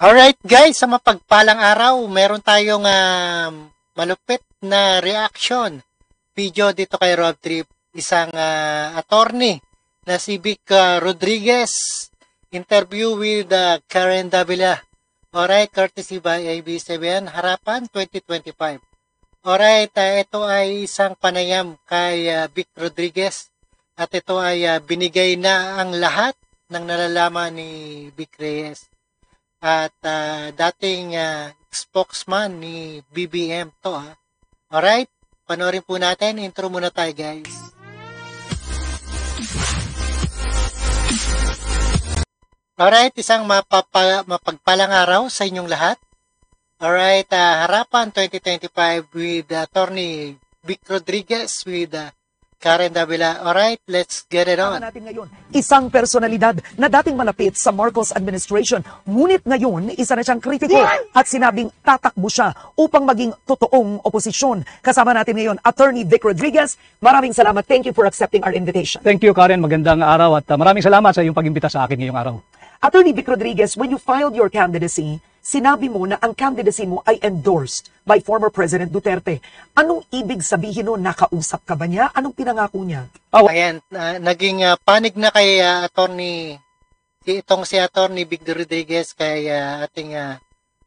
Alright guys, sa mapagpalang araw, meron tayong malupit na reaction video dito kay Rob Trip, isang attorney na si Vic Rodriguez, interview with Karen Davila. Alright, courtesy by ABS-CBN, Harapan 2025. Alright, ito ay isang panayam kay Vic Rodriguez at ito ay binigay na ang lahat ng nalalaman ni Vic Reyes. At dating spokesman ni BBM to. Alright, panoorin po natin. Intro muna tayo guys. Alright, isang mapagpalang araw sa inyong lahat. Alright, Harapan 2025 with Attorney Vic Rodriguez with Karen Davila. Alright, let's get it on. Natin ngayon, isang personalidad na dating malapit sa Marcos administration, ngunit ngayon isa na siyang kritiko at sinabing tatakbo siya upang maging totoong oposisyon. Kasama natin ngayon, Attorney Vic Rodriguez. Maraming salamat. Thank you for accepting our invitation. Thank you, Karen. Magandang araw at maraming salamat sa iyong pag-imbita sa akin ngayong araw. Attorney Vic Rodriguez, when you filed your candidacy, sinabi mo na ang candidacy mo ay endorsed by former President Duterte. Anong ibig sabihin nun? Nakausap ka ba niya? Anong pinangako niya? Ayan, naging panig na kay si Attorney Vic Rodriguez kay ating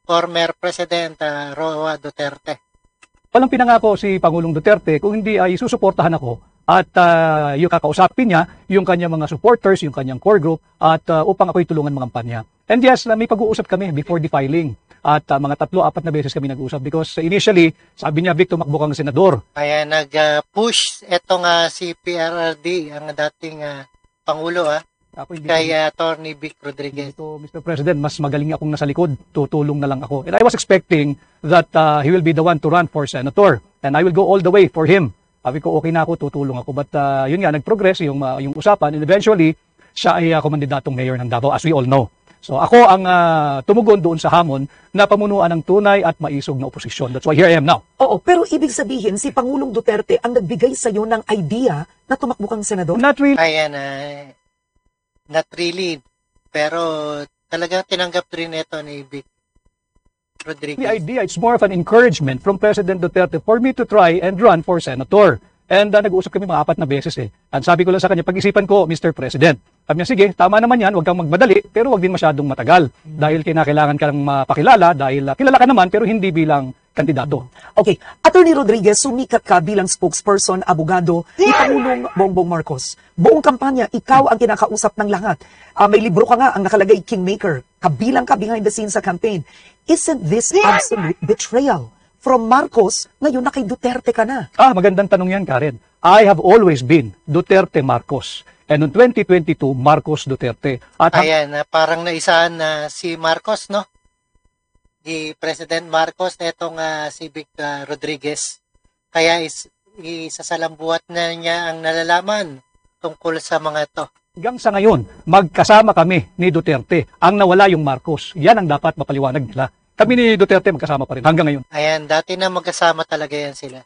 former President Roa Duterte. Walang pinangako si Pangulong Duterte kung hindi ay susuportahan ako at yung kakausapin niya, yung kanyang mga supporters, yung kanyang core group at upang ako'y tulungan mga kampanya. And yes, may pag-uusap kami before the filing. At mga 3-4 na beses kami nag-usap because initially, sabi niya, Vic, tumakbo kang senador. Kaya nag-push etong si PRRD, ang dating Pangulo, Ako, hindi kay Attorney Vic Rodriguez. So, Mr. President, mas magaling akong nasa likod, tutulong na lang ako. And I was expecting that he will be the one to run for senator. And I will go all the way for him. Sabi ko, okay na ako, tutulong ako. But yun nga, nag-progress yung usapan. And eventually, siya ay kumandidatong mayor ng Davao, as we all know. So ako ang tumugon doon sa hamon na pamunuan ng tunay at maisog na oposisyon. That's why here I am now. Oo, pero ibig sabihin, si Pangulong Duterte ang nagbigay sa iyo ng idea na tumakbo kang senador? Not really. Ayan, not really. Pero talagang tinanggap rin ito ni Vic Rodriguez. The idea, it's more of an encouragement from President Duterte for me to try and run for senator. And nag-uusap kami mga 4 na beses And sabi ko lang sa kanya, pag-isipan ko, Mr. President. Sabi niya, sige, tama naman yan, huwag kang magmadali, pero huwag din masyadong matagal. Dahil kinakailangan ka ng mapakilala, dahil kilala ka naman, pero hindi bilang kandidato. Okay, Attorney Rodriguez, sumikat ka bilang spokesperson, abogado ni Pangulong Bongbong Marcos. Buong kampanya, ikaw ang kinakausap ng lahat. May libro ka nga, ang nakalagay Kingmaker. Kabilang ka behind the scenes sa campaign. Isn't this absolute betrayal from Marcos, ngayon na kay Duterte ka na? Magandang tanong yan, Karen. I have always been Duterte Marcos. And in 2022, Marcos Duterte. At ayan, parang naisahan na si Marcos, no? Si President Marcos na itong si Vic Rodriguez. Kaya isasalambuhat na niya ang nalalaman tungkol sa mga ito. Hanggang sa ngayon, magkasama kami ni Duterte. Ang nawala yung Marcos. Yan ang dapat mapaliwanag nila. Kami ni Duterte magkasama pa rin hanggang ngayon. Ayan, dati na magkasama talaga yan sila.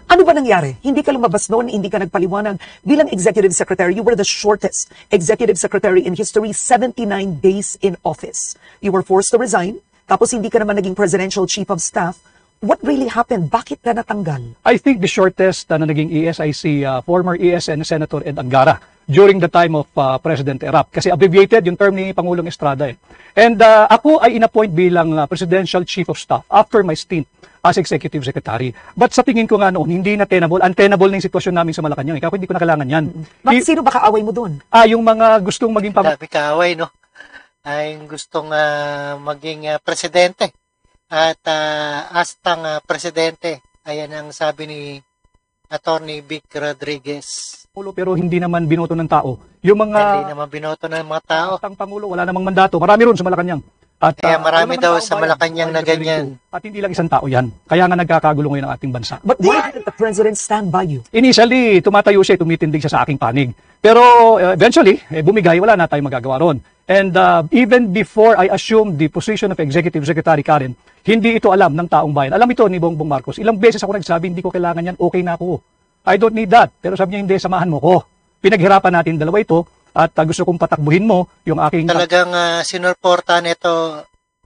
Ano ba nangyari? Hindi ka lumabas noon, hindi ka nagpaliwanag. Bilang Executive Secretary, you were the shortest Executive Secretary in history, 79 days in office. You were forced to resign, tapos hindi ka naman naging Presidential Chief of Staff. What really happened? Bakit ka natanggal? I think the shortest na naging ESIC, former ESN Senator Ed Angara, during the time of President Erap. Kasi abbreviated yung term ni Pangulong Estrada. And ako ay inappoint bilang Presidential Chief of Staff after my stint as Executive Secretary. But sa tingin ko nga noon, hindi na untenable na yung sitwasyon namin sa Malacanang. Ikaw, hindi ko na kailangan yan. Bakit sino ba kaaway mo doon? Yung mga gustong maging Dami kaaway, no? Ay gustong maging presidente. At astang presidente. Ayan ang sabi ni Attorney Vic Rodriguez. Pero hindi naman binoto ng tao. Yung mga hindi naman binoto ng mga tao. Astang Pangulo, wala namang mandato. Marami ron sa Malacanang. At kaya marami daw sa Malacanang na ganyan. At hindi lang isang tao yan. Kaya nga nagkakagulo ngayon ang ating bansa. But why didn't the President stand by you? Initially, tumatayo siya, tumitindig siya sa aking panig. Pero eventually, bumigay, wala na tayong magagawa ron. And even before I assumed the position of Executive Secretary, Karen, hindi ito alam ng taong bayan. Alam ito ni Bongbong Marcos. Ilang beses ako nagsabi, hindi ko kailangan yan, okay na ako. I don't need that. Pero sabi niya, hindi, samahan mo ko. Pinaghirapan natin dalawa ito at gusto kong patakbuhin mo yung aking... Talagang sinuporta nito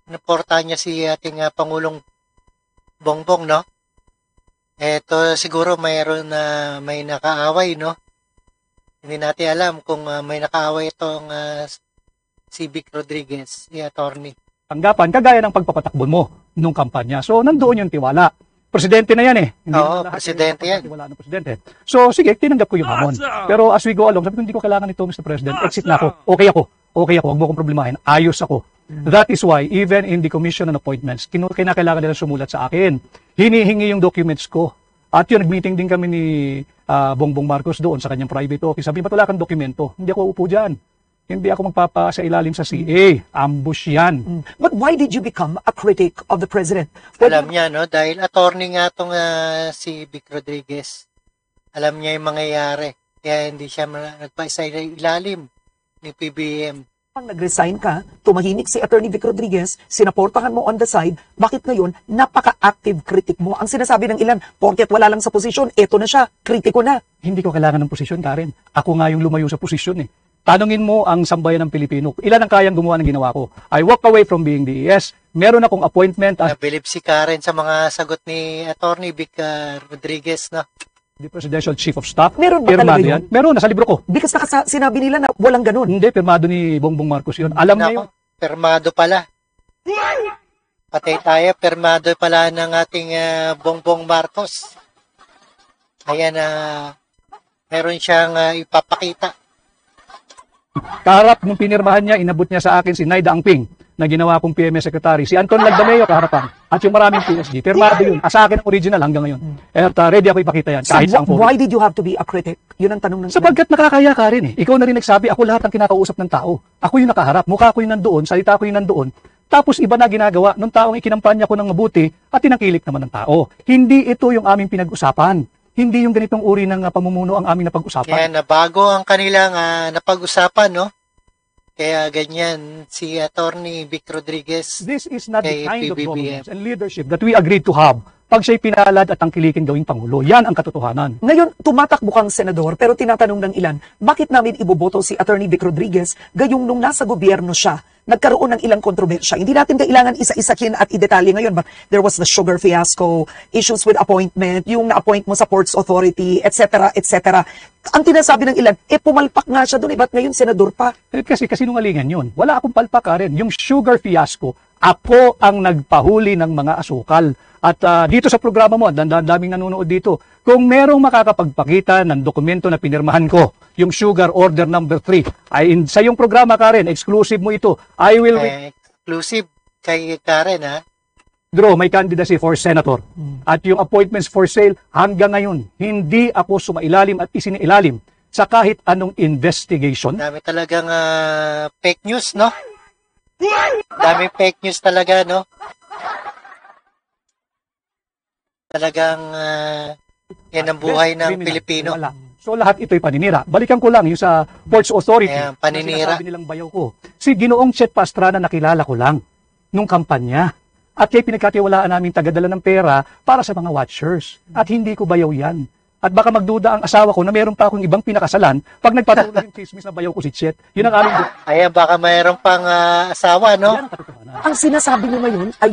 Naportahan niya si ating Pangulong Bongbong, no? Eto siguro mayroon na may nakaaway, no? Hindi natin alam kung may nakaaway itong si Vic Rodriguez, si attorney. Tanggapan, kagaya ng pagpapatakbo mo nung kampanya. So, nandoon yung tiwala. Presidente na yan eh. Hindi Oo, na lahat presidente yan. Tiwala ng presidente. So, sige, tinanggap ko yung hamon. Pero as we go along, sabi ko, hindi ko kailangan ito, Mr. President. Exit na ako. Okay ako. Okay ako. Huwag mo akong problemahin. Ayos ako. That is why, even in the commission on appointments, kinakailangan nila sumulat sa akin. Hinihingi yung documents ko. At yun, nag-meeting din kami ni Bongbong Marcos doon sa kanyang private office. Sabi, ba't wala kang dokumento? Hindi ako upo dyan. Hindi ako magpapa sa ilalim sa CA. Ambush yan. But why did you become a critic of the president? Alam niya, no? Dahil attorney nga itong si Vic Rodriguez. Alam niya yung mangyayari. Kaya hindi siya nagpaisa ilalim ni PBBM. Pag nag-resign ka, tumahimik si Attorney Vic Rodriguez, sinaportahan mo on the side, bakit ngayon napaka-active critic mo? Ang sinasabi ng ilan, porket wala lang sa posisyon, eto na siya, kritiko na. Hindi ko kailangan ng posisyon, Karen. Ako nga yung lumayo sa posisyon eh. Tanungin mo ang sambayan ng Pilipino. Ilan ang kayang gumawa ng ginawa ko? I walk away from being DES. Meron akong appointment as Nabilib si Karen sa mga sagot ni attorney Vic Rodriguez, no? the Presidential Chief of Staff. Meron ba Pirmado talaga yan. Meron, nasa libro ko. Because sinabi nila na walang ganun. Hindi, pirmado ni Bongbong Marcos yun. Alam niya yun. Nako, permado pala. Patay tayo, permado pala ng ating Bongbong Marcos. Ayan, meron siyang ipapakita. Kaharap nung pinirmahan niya, inabot niya sa akin si Naida Angping na ginawa kong PMS Secretary. Si Anton Lagdameo kaharapan. At yung maraming PSG. Pirmado yun. Sa akin ang original hanggang ngayon. At ready ako ipakita yan. So, Kahit sa why did you have to be a critic? Yun ang tanong ng Sapagkat nakakaya ka rin eh. Ikaw na rin nagsabi, ako lahat ang kinakausap ng tao. Ako yung nakaharap, mukha ko yung nandoon, salita ko yung nandoon. Tapos iba na ginagawa nung taong ikinampanya ko ng mabuti at tinangkilik naman ng tao. Hindi ito yung aming pinag-usapan. Hindi yung ganitong uri ng pamumuno ang aming napag-usapan. Kaya nabago ang kanilang napag-usapan, no? Kaya ganyan si attorney Vic Rodriguez. This is not the Kay kind of PBBM. governance and leadership that we agreed to have pag siya'y pinalad at tangkilikin gawing Pangulo. Yan ang katotohanan. Ngayon, tumatakbo kang senador pero tinatanong ng ilan, bakit namin iboboto si Attorney Vic Rodriguez gayong nung nasa gobyerno siya, nagkaroon ng ilang kontrobersya. Hindi natin kailangan isa-isakin at idetalye ngayon, but there was the sugar fiasco, issues with appointment, yung na-appoint mo sa Ports Authority, etc., etc. Ang tinasabi ng ilan, pumalpak nga siya doon, ba't ngayon senador pa? Kasi kasinungalingan yun. Wala akong palpakarin. Yung sugar fiasco, ako ang nagpahuli ng mga asukal. At dito sa programa mo, daming nanonood dito, kung merong makakapagpakita ng dokumento na pinirmahan ko, yung sugar order number 3, ay sa iyong programa, Karen, exclusive mo ito. I will Exclusive kay Karen, ha? withdraw my candidacy for senator. At yung appointments for sale, hanggang ngayon, hindi ako sumailalim at isinailalim sa kahit anong investigation. Dami talagang fake news, no? Dami fake news talaga, no? Talagang yan ang buhay ng Criminal. Pilipino. Wala. So lahat ito'y paninira. Balikan ko lang yung sa Ports Authority. Ayan, paninira. Na sinasabi nilang bayaw ko. Si Ginoong Chet Pastrana nakilala ko lang nung kampanya. At kaya pinagkatiwalaan namin tagadala ng pera para sa mga watchers. At hindi ko bayaw yan. At baka magduda ang asawa ko na meron pa akong ibang pinakasalan pag nagpatuloy yung chismis na bayaw ko si Chet. Yun ang aming Ayan, baka mayroon pang asawa, no? Yan ang katotohanan. Ang sinasabi niyo ngayon, ay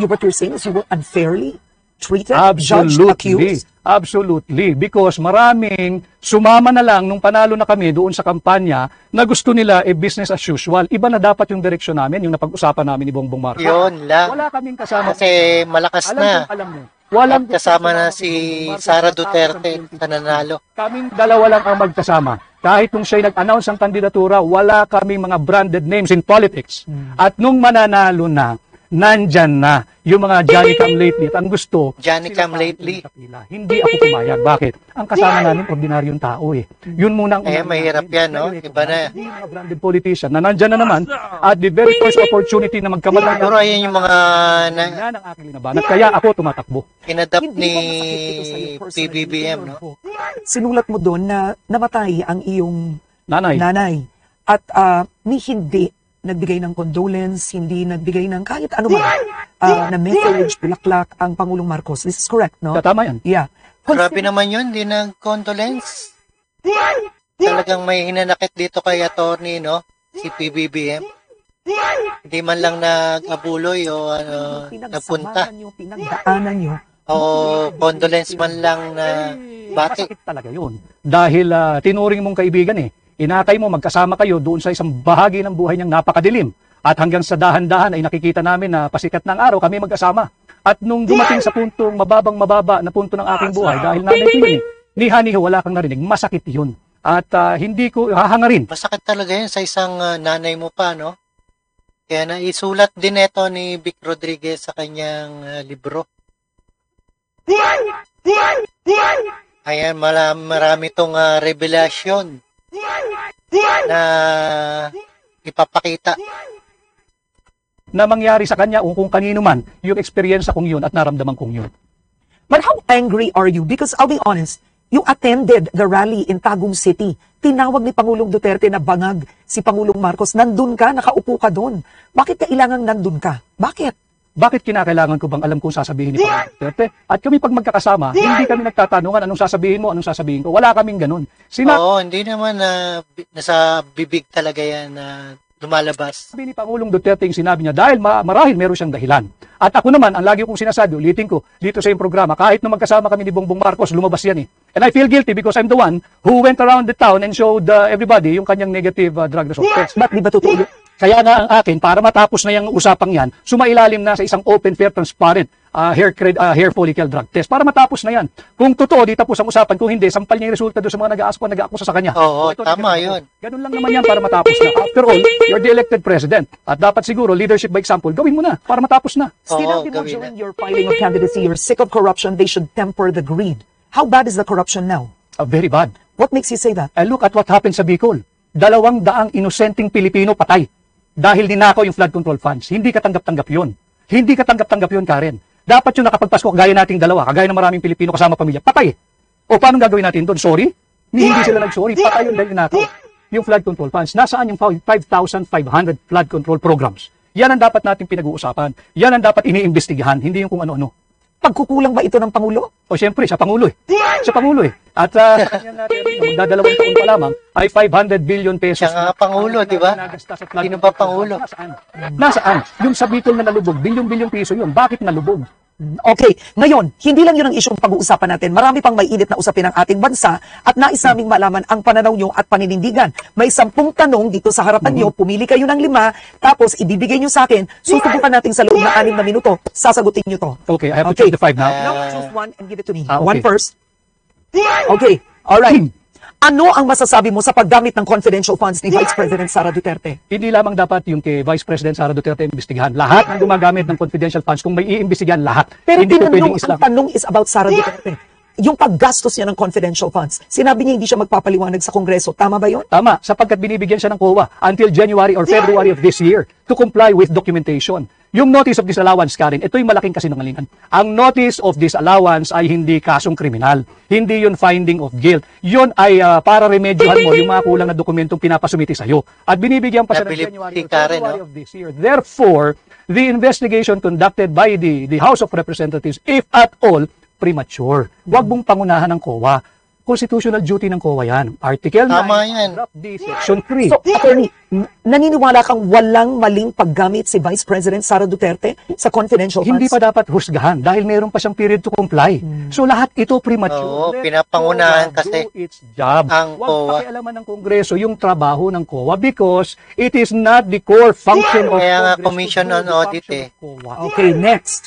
what you're saying is you were unfairly treated, judged, Absolutely. accused? Absolutely. Because maraming sumama na lang nung panalo na kami doon sa kampanya na gusto nila business as usual. Iba na dapat yung direksyon namin, yung napag-usapan namin ni Bongbong Marcos. Yun lang. Wala kaming kasama. Kasi malakas na. Alam mo. Walang At kasama na si Sara Duterte sa nanalo. Kaming dalawa lang ang magkasama. Kahit nung siya'y nag-announce ng kandidatura, wala kaming mga branded names in politics. At nung mananalo na, nandyan na yung mga Johnny Come Lately. At ang gusto, Johnny sila Come pa Lately. ang kapila. Hindi ako pumayag. Bakit? Ang kasama namin, ordinaryong tao eh. Yun muna ang Eh, mahirap yan, no? Iba na. Hindi yung mga branded politician na nandyan na naman at the very first opportunity na magkamalan Siguro ayan yung mga yan ang aking linabanan. Kaya ako tumatakbo. kinadapt Hindi ni ba masakit ito sa'yo personally? PBBM, no? Sinulat mo doon na namatay ang iyong Nanay. nanay. At ni hindi nagbigay ng condolence, hindi nagbigay ng kahit ano man na message, bulaklak ang Pangulong Marcos. This is correct, no? Tama yan. Yeah. Grabe naman yun, di nag-condolence. Talagang may hinanakit dito kay attorney, no? Si PBBM. Hindi man lang nag-abuloy o napunta. Pinagsamahan nyo, pinagdaanan nyo. O condolence man lang na bati. Masakit talaga yun. Dahil tinuring mong kaibigan inakay mo, magkasama kayo doon sa isang bahagi ng buhay niyang napakadilim. At hanggang sa dahan-dahan ay nakikita namin na pasikat ng araw kami magkasama. At nung dumating sa puntong mababang-mababa na punto ng aking buhay, dahil nanay ko yun ni wala kang narinig, masakit yun. At hindi ko hahangarin. Masakit talaga yun sa isang nanay mo pa, no? Kaya naisulat din ito ni Vic Rodriguez sa kanyang libro. Ayan, marami tong revelasyon na ipapakita Na mangyari sa kanya o kung kanino man yung experience kong yun at naramdaman kong yun. But how angry are you? Because I'll be honest, you attended the rally in Tagum City. Tinawag ni Pangulong Duterte na bangag si Pangulong Marcos. Nandun ka, nakaupo ka doon. Bakit kailangan nandun ka? Bakit? Bakit kinakailangan ko bang alam kung sasabihin ni Pangulong Duterte? At kami pag magkakasama, hindi kami nagtatanungan anong sasabihin mo, anong sasabihin ko. Wala kaming ganun. Oo, hindi naman nasa bibig talaga yan na lumalabas. Sabi ni Pangulong Duterte yung sinabi niya dahil marahil meron siyang dahilan. At ako naman, ang lagi kong sinasabi, ulitin ko, dito sa yung programa, kahit nung magkasama kami ni Bongbong Marcos, lumabas yan And I feel guilty because I'm the one who went around the town and showed everybody yung kanyang negative drug result test. Ba't di ba totoo? Kaya nga ang akin, para matapos na yung usapang yan, sumailalim na sa isang open, fair, transparent hair follicle drug test. Para matapos na yan. Kung totoo, di tapos ang usapan. Kung hindi, sampal niya yung resulta doon sa mga nag-aakusa sa kanya. Oo, tama yun. Ganun lang naman yan para matapos na. After all, you're the elected president. At dapat siguro, leadership by example, gawin mo na para matapos na. Sinabi mo during your filing of candidacy, you're sick of corruption, they should temper the greed. How bad is the corruption now? Very bad. What makes you say that? And look at what happened sa Bicol. 200 inosenteng Pilipino patay. Dahil ninakaw yung flood control funds. Hindi katanggap-tanggap yun. Hindi katanggap-tanggap yun, Karen. Dapat yung nakapagpasko, kagaya nating dalawa, kagaya ng maraming Pilipino kasama pamilya, patay. O paano gagawin natin doon? Sorry? Hindi sila nag-sorry. Patay yun dahil ninakaw. Yung flood control funds. Nasaan yung 5,500 flood control programs? Yan ang dapat natin pinag-uusapan. Yan ang dapat iniimbestigahan, hindi yung kung ano-ano. Pagkukulang ba ito ng Pangulo? O siyempre, siya Pangulo Siya Pangulo At sa kanyang magdadalawang taon pa lamang ay 500 billion pesos. Siya nga Pangulo, di ba? Sino ba Pangulo? Nasaan? Yung sa Bicol na nalubog, bilyong-bilyong piso yun. Bakit nalubog? Okay, ngayon, hindi lang yun ang isyong pag-uusapan natin. Marami pang may init na usapin ng ating bansa at nais naming malaman ang pananaw nyo at paninindigan. May 10 tanong dito sa harapan nyo, pumili kayo ng 5, tapos ibibigay nyo sa akin, susubukan natin sa loob ng 6 na minuto, sasagutin nyo to. Okay, I have to choose the 5 now. Now, choose one and give it to me. Okay. One first. Okay, alright. Ano ang masasabi mo sa paggamit ng confidential funds ni Vice President Sara Duterte? Hindi lamang dapat yung kay Vice President Sara Duterte imbestigahan. Lahat ng gumagamit ng confidential funds, kung may iimbestigahan, lahat. Pero hindi po pwedeng ang tanong is about Sara Duterte. Yung paggastos niya ng confidential funds, sinabi niya hindi siya magpapaliwanag sa Kongreso. Tama ba yun? Tama, sapagkat binibigyan siya ng COA until January or February of this year to comply with documentation. Yung notice of disallowance, Karen, ito yung malaking kasinungalingan. Ang notice of disallowance ay hindi kasong kriminal. Hindi yun finding of guilt. Yun ay para remedyohan mo yung mga kulang na dokumentong pinapasumiti sa'yo. At binibigyan pa siya ng January or February of this year. Therefore, the investigation conducted by the House of Representatives, if at all, premature. Huwag mong pangunahan ng COA. Constitutional duty ng COA yan. Article 9, Paragraph D, Section 3. So, attorney, naniniwala kang walang maling paggamit si Vice President Sara Duterte sa confidential funds? Hindi pa dapat husgahan dahil meron pa siyang period to comply. So lahat ito premature. Oo, pinapangunahan kasi do its job. ang Huwag COA. pakialaman ng Kongreso yung trabaho ng COA because it is not the core function of Kaya nga Congress Commission to do on the Audit function of COA. Okay, next.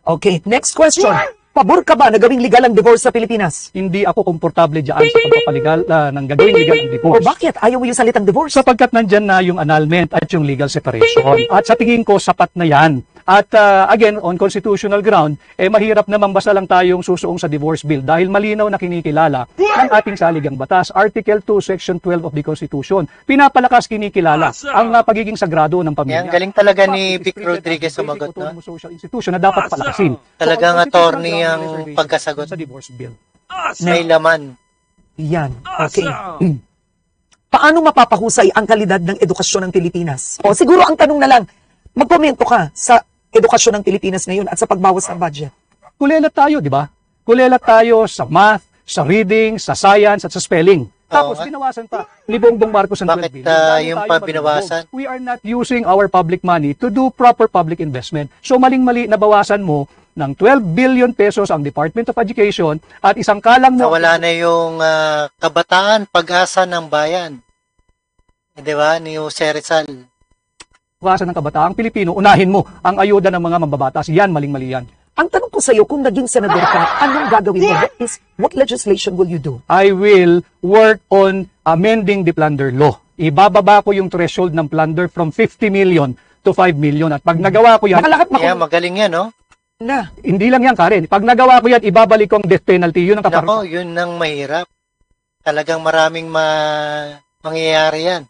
Okay, next question. Pabor ka ba na gawing legal ang divorce sa Pilipinas? Hindi ako komportable dyan sa pagpapaligal ng gagawing legal ang O divorce. bakit? Ayaw mo yung salitang divorce? Sapagkat nandyan na yung annulment at yung legal separation. At sa tingin ko, sapat na yan. At again, on constitutional ground, mahirap naman basta lang tayong susuong sa divorce bill dahil malinaw na kinikilala ng ating saligang batas. Article 2, Section 12 of the Constitution. Pinapalakas kinikilala ang pagiging sagrado ng pamilya. Yan, galing talaga ni Vic Rodriguez sumagot, no? Social institution na dapat palakasin. Talagang So, on attorney constitutional ang ground, pagkasagot. sa divorce bill. May laman. Yan. Okay. Paano mapapahusay ang kalidad ng edukasyon ng Pilipinas? O siguro ang tanong na lang, magkomento ka sa edukasyon ng Pilipinas ngayon at sa pagbawas ng budget. Kulelat tayo, di ba? Kulelat tayo sa math, sa reading, sa science, at sa spelling. Tapos nga. binawasan pa ni Bongbong Marcos ang 12 Bakit billion. Dahil yung tayo pa magbubog. binawasan? We are not using our public money to do proper public investment. So maling-mali na bawasan mo ng 12 billion pesos ang Department of Education at isang kalang mo. Nawala na yung kabataan, pag-asa ng bayan. Di ba? Ni Jose Rizal. Bawasan ng kabataang Pilipino, unahin mo ang ayuda ng mga mambabatas. Yan, maling-mali yan. Ang tanong ko sa iyo, kung naging senador ka, anong gagawin mo? What legislation will you do? I will work on amending the plunder law. Ibababa ko yung threshold ng plunder from 50 million to 5 million. At pag nagawa ko yan, Baka lahat Kaya magaling yan, no? na. hindi lang yan, Karen. Pag nagawa ko yan, ibabalik ko ang death penalty. Yun ang Nako, kaparusahan. yun ang mahirap. Talagang maraming mangyayari yan.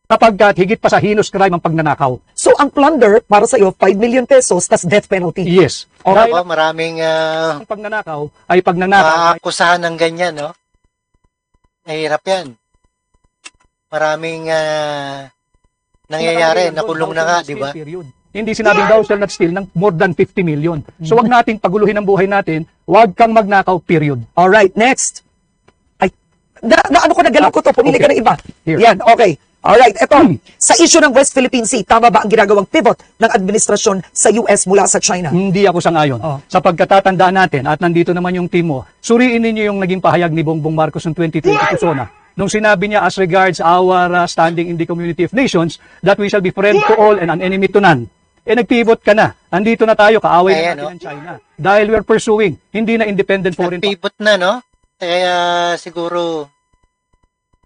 Kapag higit pa sa heinous crime ang pagnanakaw. So, ang plunder, para sa iyo, 5 million pesos, tas death penalty. Yes. Okay. Dahil Nako, maraming ang pagnanakaw ay pagnanakaw. maakusahan ng ganyan, no? Mahirap yan. Maraming nangyayari, nakulong na nga, di ba? Period. Hindi sinabing thou shall not steal ng more than 50 million. So wag nating paguluhin ang buhay natin, wag kang magnakaw, period. Alright, next. Ay, ano ko, nagalaw ko to, pumili ka ng iba. Here. Yan, okay. Alright, eto. Sa issue ng West Philippine Sea, tama ba ang ginagawang pivot ng administrasyon sa US mula sa China? Hindi ako sangayon. Oh. Sa pagkatatandaan natin, at nandito naman yung team mo, suriin ninyo yung naging pahayag ni Bongbong Marcos noong 2020 Sona. Nung sinabi niya as regards our standing in the community of nations, that we shall be friend to all and an enemy to none. Nag-pivot ka na. Andito na tayo, kaaway Ayan, na natin ang China. Dahil we are pursuing, hindi na independent foreign Nag-pivot na, no? Kaya siguro,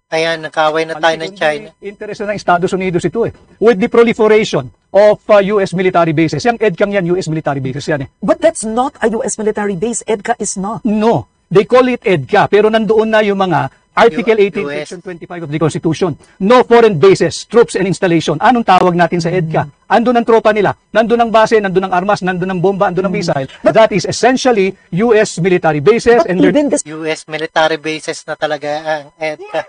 ayan, nakaway na tayo ng China. Interest na ng Estados Unidos ito eh. With the proliferation of US military bases. Yung EDCAM yan, US military bases yan eh. But that's not a US military base. EDCA is not. No, they call it EDCA. Pero nandoon na yung mga Article 18, US. Section 25 of the Constitution. No foreign bases, troops and installation. Anong tawag natin sa EDCA? Andun ang tropa nila. Nandun ang base, nandun ang armas, nandun ang bomba, nandun ang missile. That is essentially US military bases. But And they're- even the US military bases na talaga ang EDCA.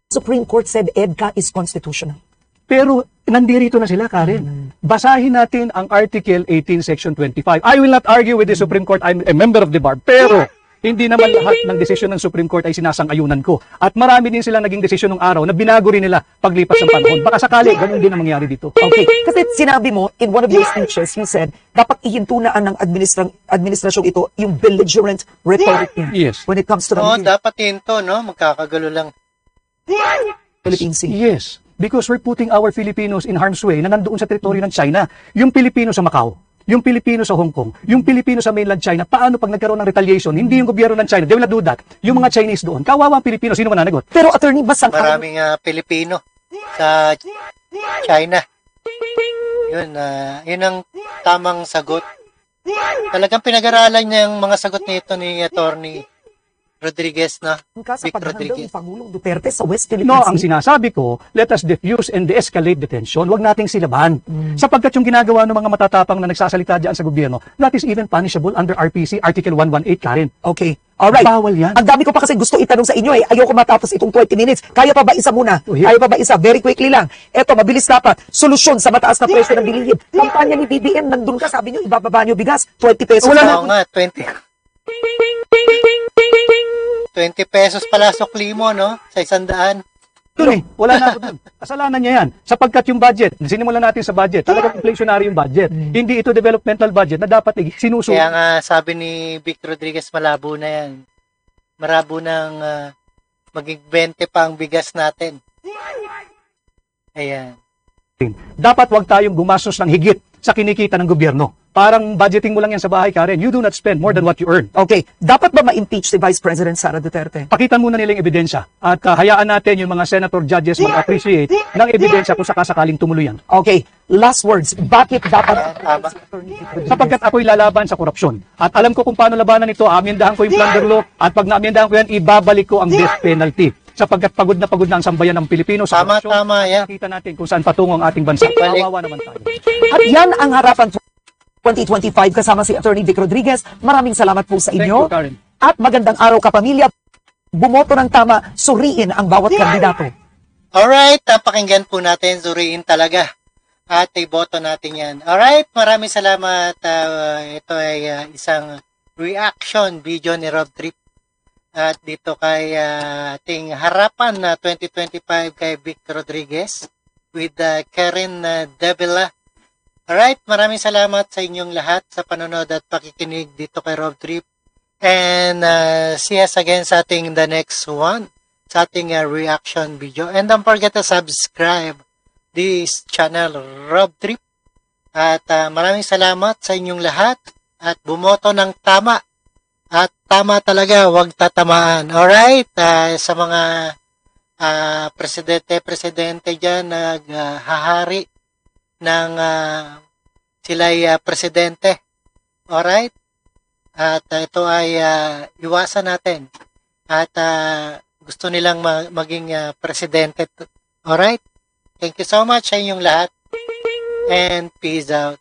Supreme Court said EDCA is constitutional. Pero nandirito na sila, Karen. Basahin natin ang Article 18, Section 25. I will not argue with the Supreme Court. I'm a member of the bar. Pero hindi naman lahat ng desisyon ng Supreme Court ay sinasang-ayunan ko. At marami din silang naging desisyon ng araw na binago rin nila paglipas ng panahon. Baka sakali, ganun din ang mangyari dito. Okay, kasi sinabi mo, in one of your speeches, you said, dapat ihintunaan ng administrasyong ito yung belligerent rhetoric niya Yes. when it comes to the Oo, dapat yun to, no? Magkakagulo lang. Philippine Sea. Yes. Because we're putting our Filipinos in harm's way na nandoon sa teritoryo ng China. Yung Pilipino sa Macau, yung Pilipino sa Hong Kong, yung Pilipino sa mainland China, paano pag nagkaroon ng retaliation? Hindi yung gobyerno ng China, they will not do that. Yung mga Chinese doon, kawawa ang Pilipino, sino mananagot? Pero attorney, basang Maraming Pilipino sa China. Yun, yun ang tamang sagot. Talagang pinag-aralan niya yung mga sagot nito ni Attorney Rodriguez na. ka sa Vic paghandle Rodriguez. ni Pangulong Duterte sa West Philippine No, Sea. ang sinasabi ko, let us diffuse and de-escalate the tension. Huwag nating silaban. Sapagkat yung ginagawa ng mga matatapang na nagsasalita dyan sa gobyerno, that is even punishable under RPC Article 118, Karen. Okay. Alright. Bawal yan. Ang dami ko pa kasi gusto itanong sa inyo eh. Ayoko matapos itong 20 minutes. Kaya pa ba isa muna? Oh, here. Kaya pa ba isa? Very quickly lang. Eto, mabilis dapat. Solusyon sa mataas na presyo ng bilihin. Kampanya ni BBM, nandun ka, sabi nyo, ibababa nyo bigas. 20 pesos. Wala na. Oo nga, 20 pesos pala sukli mo, no? Sa 100. Doon eh, wala na ako doon. Kasalanan niya yan. Sapagkat yung budget, sinimulan natin sa budget, talagang inflationary yung budget. Hindi ito developmental budget na dapat sinusunod. Kaya nga sabi ni Vic Rodriguez, malabo na yan. Malabo nang maging 20 pa ang bigas natin. Ayan. Dapat wag tayong gumastos ng higit sa kinikita ng gobyerno. Parang budgeting mo lang yan sa bahay, Karen. You do not spend more than what you earn. Okay. Dapat ba ma-impeach si Vice President Sara Duterte? Pakitan muna nila yung ebidensya at hayaan natin yung mga senator judges mag-appreciate ng ebidensya kung sakasakaling tumuloy yan. Okay. Last words. Bakit dapat... Tama. Sapagkat ako'y lalaban sa korupsyon. At alam ko kung paano labanan ito, amiendahan ko yung plunder law at pag naamiendahan ko yan, ibabalik ko ang death penalty. Sapagkat pagod na ang sambayan ng Pilipino sa Tama, korupsyon. tama yan. Nakita natin kung saan patungo ang ating bansa. Balik. Kawawa naman tayo. At yan ang harapan 2025 kasama si Attorney Vic Rodriguez. Maraming salamat po sa Thank inyo. you, Karen. At magandang araw kapamilya. Bumoto ng tama, suriin ang bawat kandidato. Alright, pakinggan po natin, suriin talaga. At iboto natin yan. Alright, maraming salamat. Ito ay isang reaction video ni Rob Trip. At dito kay ating harapan na 2025 kay Vic Rodriguez with Karen Davila. Alright, maraming salamat sa inyong lahat sa panonood at pakikinig dito kay Rob Trip. And see us again sa ating the next one, sa ating reaction video. And don't forget to subscribe this channel, Rob Trip. At maraming salamat sa inyong lahat at bumoto ng tama. At tama talaga, huwag tatamaan. Alright, sa mga presidente dyan, naghahari ng sila'y presidente. Alright? At ito ay iwasan natin. At gusto nilang maging presidente. Alright? Thank you so much sa inyong lahat. And peace out.